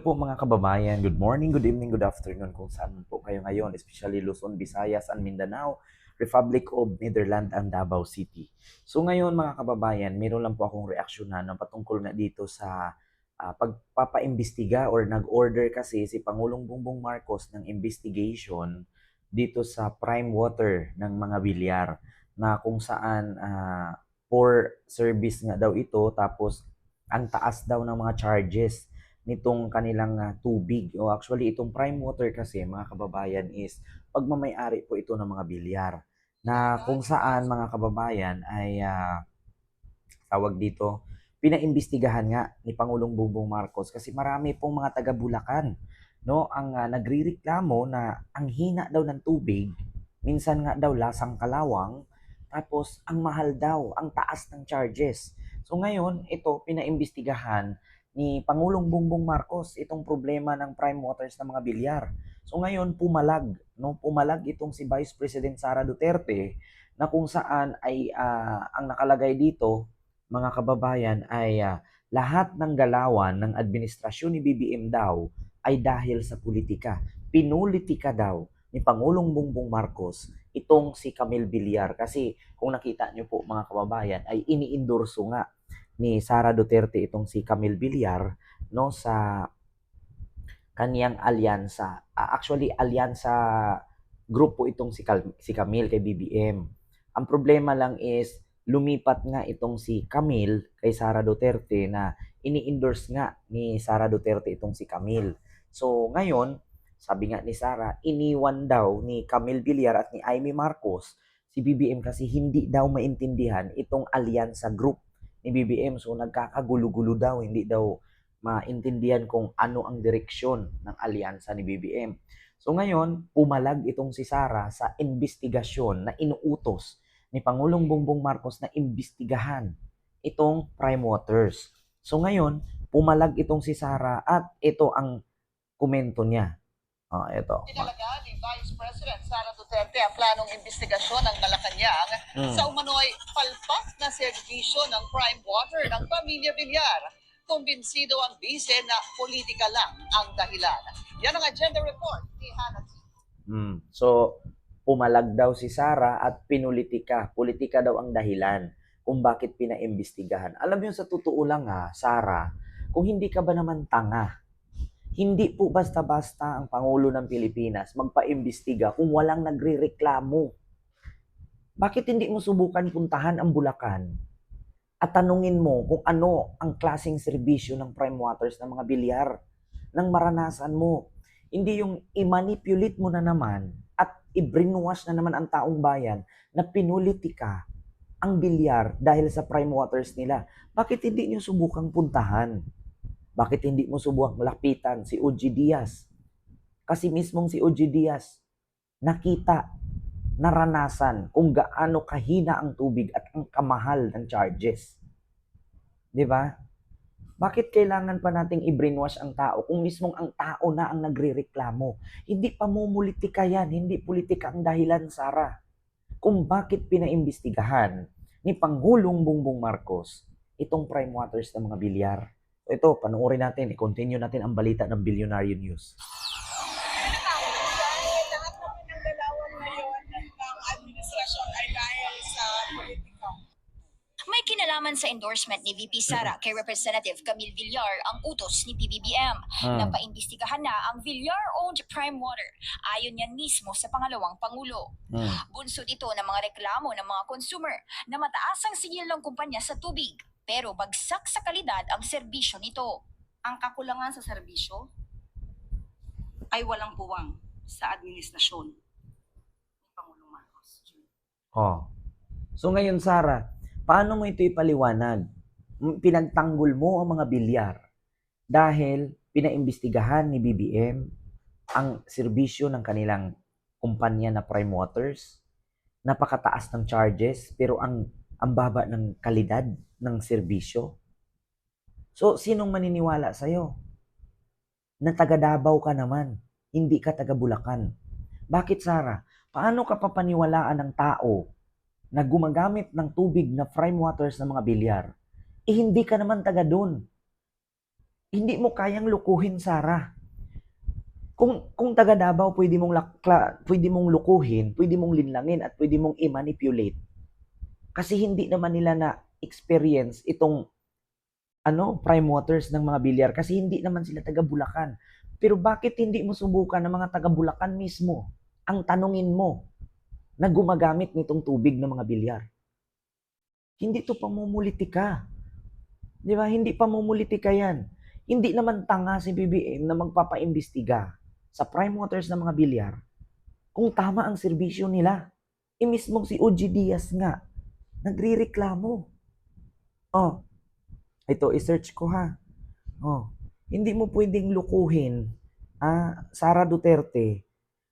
Hello po mga kababayan. Good morning, good evening, good afternoon kung saan po kayo ngayon, especially Luzon, Visayas, and Mindanao, Republic of Netherlands and Davao City. So ngayon mga kababayan, meron lang po akong reaksyonan ng patungkol na dito sa pagpapaimbestiga or nag-order kasi si Pangulong Bongbong Marcos ng investigation dito sa prime water ng mga bilyar na kung saan poor service nga daw ito tapos ang taas daw ng mga charges nitong kanilang tubig. O actually, itong prime water kasi, mga kababayan, is pagmamay-ari po ito ng mga bilyar. Na kung saan, mga kababayan, ay tawag dito, pinaimbestigahan nga ni Pangulong Bongbong Marcos kasi marami pong mga taga Bulacan no ang nagrereklamo na ang hina daw ng tubig, minsan nga daw lasang kalawang, tapos ang mahal daw, ang taas ng charges. So ngayon, ito pinaimbestigahan ni Pangulong Bongbong Marcos itong problema ng prime waters ng mga bilyar. So ngayon pumalag, no, pumalag itong si Vice President Sara Duterte na kung saan ay ang nakalagay dito mga kababayan ay lahat ng galawan ng administrasyon ni BBM daw ay dahil sa politika. Pinulitika daw ni Pangulong Bongbong Marcos itong si Camille Villar kasi kung nakita niyo po mga kababayan ay iniendorso nga ni Sara Duterte itong si Camille Villar no sa kaniyang alyansa. Actually alyansa grupo itong si Camille kay BBM. Ang problema lang is lumipat nga itong si Camille kay Sara Duterte na ini-endorse nga ni Sara Duterte itong si Camille. So ngayon, sabi nga ni Sara, iniwan daw ni Camille Villar at ni Amy Marcos si BBM kasi hindi daw maintindihan itong alyansa group ni BBM. So nagkakagulo-gulo daw, hindi daw maintindihan kung ano ang direksyon ng alyansa ni BBM. So ngayon, pumalag itong si Sara sa investigasyon na inuutos ni Pangulong Bongbong Marcos na imbestigahan itong prime waters. So ngayon, pumalag itong si Sara at ito ang komento niya. Ito. Tinalaga ni Vice President Sara Duterte ang planong investigasyon ng Malacanang sa umano'y palpak na serbisyo ng prime water ng pamilya Villar. Kumbinsido ang bise na politika lang ang dahilan. Yan ang agenda report ni Hannah T. So, pumalag daw si Sara at pinulitika. Politika daw ang dahilan kung bakit pinaimbestigahan. Alam mo sa totoo lang Sara, kung hindi ka ba naman tanga, hindi po basta-basta ang Pangulo ng Pilipinas magpaimbestiga kung walang nagrereklamo. Bakit hindi mo subukan puntahan ang Bulacan at tanungin mo kung ano ang klaseng serbisyo ng prime waters ng mga bilyar nang maranasan mo? Hindi yung i-manipulate mo na naman at i-brainwash na naman ang taong bayan na pinulitika ang bilyar dahil sa prime waters nila. Bakit hindi nyo subukang puntahan? Bakit hindi mo subukang lapitan si OG Diaz? Kasi mismong si OG Diaz nakita, naranasan kung gaano kahina ang tubig at ang kamahal ng charges. 'Di ba? Bakit kailangan pa nating i-brainwash ang tao kung mismong ang tao na ang nagrereklamo? Hindi pamumulitika yan, hindi politika ang dahilan, Sara. Kung bakit pinaimbestigahan ni Pangulong Bongbong Marcos itong prime waters ng mga bilyar. Ito, panoorin natin, i-continue natin ang balita ng Billionaire News. Dahil lahat naman ng dalawan ngayon ng administrasyon ay dahil sa politika. May kinalaman sa endorsement ni VP Sara kay Representative Camille Villar ang utos ni PBBM na paimbestigahan na ang Villar-owned prime water. Ayon yan mismo sa pangalawang Pangulo. Bunsod ito ng mga reklamo ng mga consumer na mataas ang singil ng kumpanya sa tubig pero bagsak sa kalidad ang serbisyo nito. Ang kakulangan sa serbisyo ay walang puwang sa administrasyon ni Pangulong Marcos. So ngayon, Sara, paano mo ito ipaliwanag? Pinagtanggol mo ang mga bilyar dahil pinaimbestigahan ni BBM ang serbisyo ng kanilang kumpanya na Prime Waters. Napakataas ng charges pero ang baba ng kalidad ng serbisyo. So, sinong maniniwala sa'yo? Na taga Davao ka naman, hindi ka taga Bulacan. Bakit, Sara? Paano ka papaniwalaan ng tao na gumagamit ng tubig na prime waters ng mga bilyar? Hindi ka naman taga doon. Hindi mo kayang lukuhin, Sarah. Kung taga Davao, pwede mong lukuhin, pwede mong linlangin, at pwede mong i-manipulate. Kasi hindi naman nila na experience itong prime waters ng mga bilyar kasi hindi naman sila taga Bulacan. Pero bakit hindi mo subukan ng mga taga Bulacan mismo ang tanungin mo na gumagamit nitong tubig ng mga bilyar? Hindi to pamumulitika. Di ba? Hindi pamumulitika yan. Hindi naman tanga si BBM na magpapaimbestiga sa prime waters ng mga bilyar kung tama ang serbisyo nila. Mismong si OG Diaz nga, nagrireklamo. Oh, ito, i-search ko ha. Oh, hindi mo pwedeng lukuhin, Sara Duterte,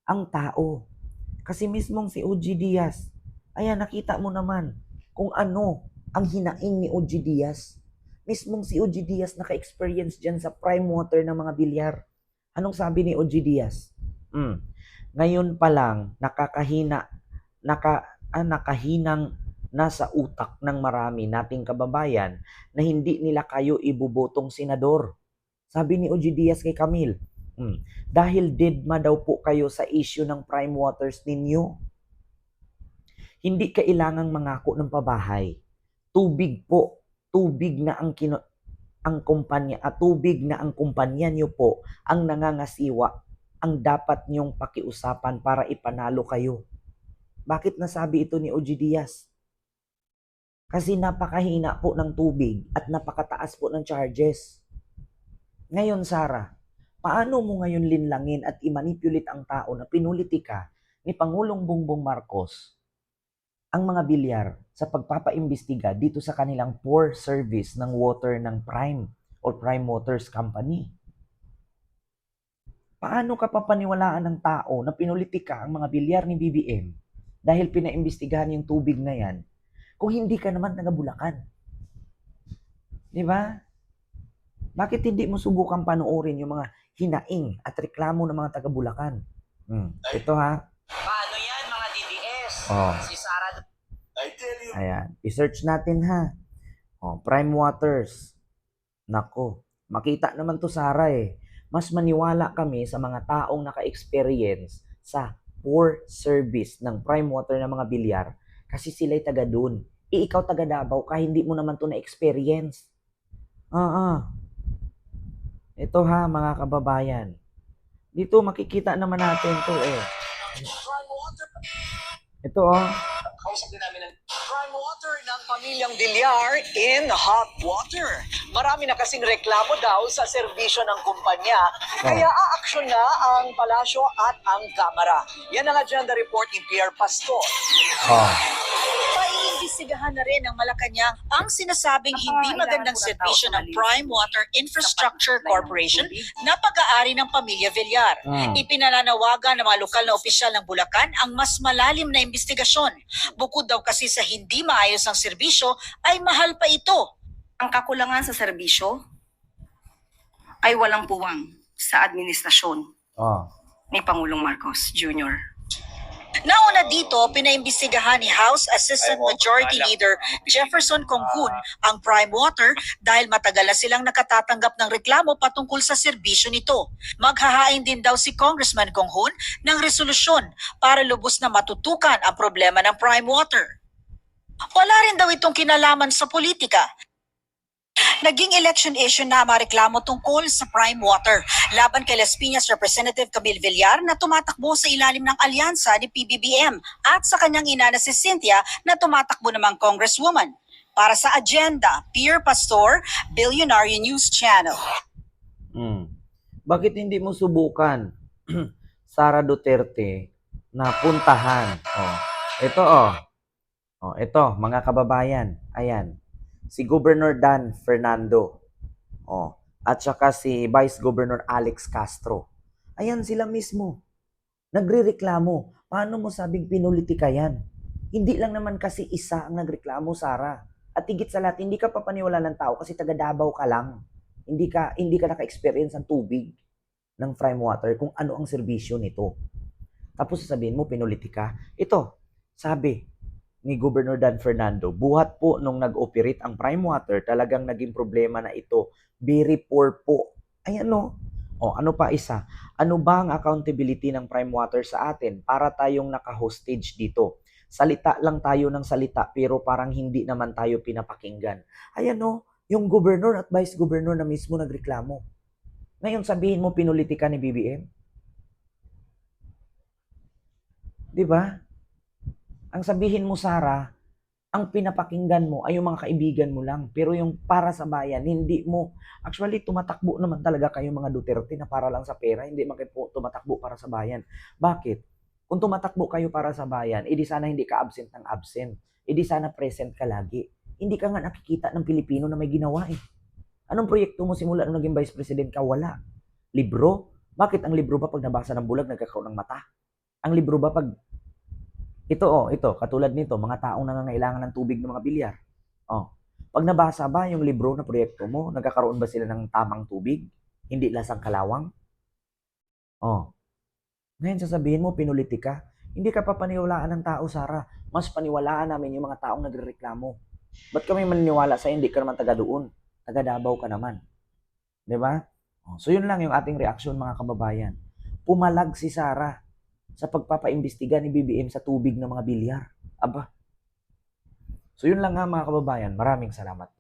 ang tao. Kasi mismong si OG Diaz, ayan, nakita mo naman kung ano ang hinaing ni OG Diaz. Mismong si OG Diaz naka-experience dyan sa prime water ng mga bilyar. Anong sabi ni OG Diaz? Ngayon pa lang, nakahinang nasa utak ng marami nating kababayan na hindi nila kayo ibubotong senador. Sabi ni OG Diaz kay Camille, dahil deadma daw po kayo sa issue ng prime waters ninyo. Hindi kailangang mangako ng pabahay. Tubig po, tubig na ang kumpanya at tubig na ang kumpanya niyo po ang nangangasiwa ang dapat niyong pakiusapan para ipanalo kayo. Bakit nasabi ito ni OG Diaz? Kasi napakahina po ng tubig at napakataas po ng charges. Ngayon, Sarah, paano mo ngayon linlangin at i-manipulate ang tao na pinulitika ni Pangulong Bongbong Marcos ang mga bilyar sa pagpapaimbestiga dito sa kanilang poor service ng water ng Prime or Prime Waters Company? Paano ka papaniwalaan ng tao na pinulitika ang mga bilyar ni BBM dahil pinaimbestigahan yung tubig na yan kung hindi ka naman taga Bulacan? Di ba? Bakit hindi mo subukan panoorin yung mga hinaing at reklamo ng mga taga Bulacan? Ito ha. Paano yan mga DDS? Oh. Si Sara Ayan. I-search natin ha. Prime Waters. Nako. Makita naman to, Sara eh. Mas maniwala kami sa mga taong naka-experience sa poor service ng prime water ng mga bilyar kasi sila'y taga dun. Ikaw taga Davao ka, hindi mo naman to na-experience. Ito ha, mga kababayan. Dito makikita naman natin to eh. Ito Kausap din namin ng prime water ng pamilyang Villar in hot water. Marami na kasing reklamo daw sa serbisyo ng kumpanya, kaya aaksyon na ang palasyo at ang kamara. Yan ang agenda report ni Pierre Pastor. Paiimbestigahan na rin ng Malacanang ang sinasabing hindi magandang serbisyo ng Prime Water Infrastructure Corporation na pag-aari ng pamilya Villar. Ipinananawagan ng mga lokal na opisyal ng Bulacan ang mas malalim na investigasyon. Bukod daw kasi sa hindi maayos ang serbisyo, ay mahal pa ito. Ang kakulangan sa serbisyo ay walang puwang sa administrasyon ni Pangulong Marcos Jr. Nauna dito, pinaimbestigahan ni House Assistant Majority Leader Jefferson Conghun ang Prime Water dahil matagal na silang nakatatanggap ng reklamo patungkol sa serbisyo nito. Maghahain din daw si Congressman Conghun ng resolusyon para lubos na matutukan ang problema ng Prime Water. Wala rin daw itong kinalaman sa politika. Naging election issue na mareklamo tungkol sa Prime Water laban kay Las Piñas Representative Camille Villar na tumatakbo sa ilalim ng alyansa ni PBBM at sa kanyang ina na si Cynthia na tumatakbo namang Congresswoman. Para sa agenda, Pierre Pastor, Billionaire News Channel. Bakit hindi mo subukan, Sara Duterte, na puntahan? Ito, mga kababayan. Ayan. Si Governor Dan Fernando. At saka si Vice Governor Alex Castro. Ayan sila mismo. Nagrereklamo. Paano mo sabing pinulitika yan? Hindi lang naman kasi isa ang nagreklamo, Sara. At higit sa lahat, hindi ka papaniwala ng tao kasi taga Davao ka lang. Hindi ka naka-experience ng tubig ng prime water kung ano ang serbisyo nito. Tapos sasabihin mo, pinulitika. Ito, sabi, ni Governor Dan Fernando, buhat po nung nag-operate ang Prime Water, talagang naging problema na ito. Very poor po. Ayan no. O ano pa isa? Ano ba ang accountability ng Prime Water sa atin para tayong naka-hostage dito? Salita lang tayo ng salita pero parang hindi naman tayo pinapakinggan. Ayan no, yung governor at vice governor na mismo nagreklamo. Ngayon sabihin mo pinulitika ni BBM? 'Di ba? Ang sabihin mo, Sara, ang pinapakinggan mo ay yung mga kaibigan mo lang. Pero yung para sa bayan, hindi mo. Actually, tumatakbo naman talaga kayo mga Duterte na para lang sa pera. Hindi man kayo tumatakbo para sa bayan. Bakit? Kung tumatakbo kayo para sa bayan, edi sana hindi ka absent ng absent. Edi sana present ka lagi. Hindi ka nga nakikita ng Pilipino na may ginawa eh. Anong proyekto mo simula nung naging vice president ka? Wala. Libro? Bakit ang libro ba pag nabasa ng bulag nagkakaroon ng mata? Ang libro ba pag ito, katulad nito, mga taong nangangailangan ng tubig ng mga bilyar. Pag nabasa ba yung libro na proyekto mo, nagkakaroon ba sila ng tamang tubig? Hindi lasang kalawang? Ngayon sasabihin mo, pinulitika. Hindi ka pa paniwalaan ng tao, Sara. Mas paniwalaan namin yung mga taong nagrereklamo. Ba't kami maniniwala sa'yo? Hindi ka naman taga doon. Taga Davao ka naman. Diba? So yun lang yung ating reaksyon mga kababayan. Pumalag si Sara sa pagpapaimbestiga ni BBM sa tubig ng mga bilyar. Aba. So yun lang nga mga kababayan. Maraming salamat.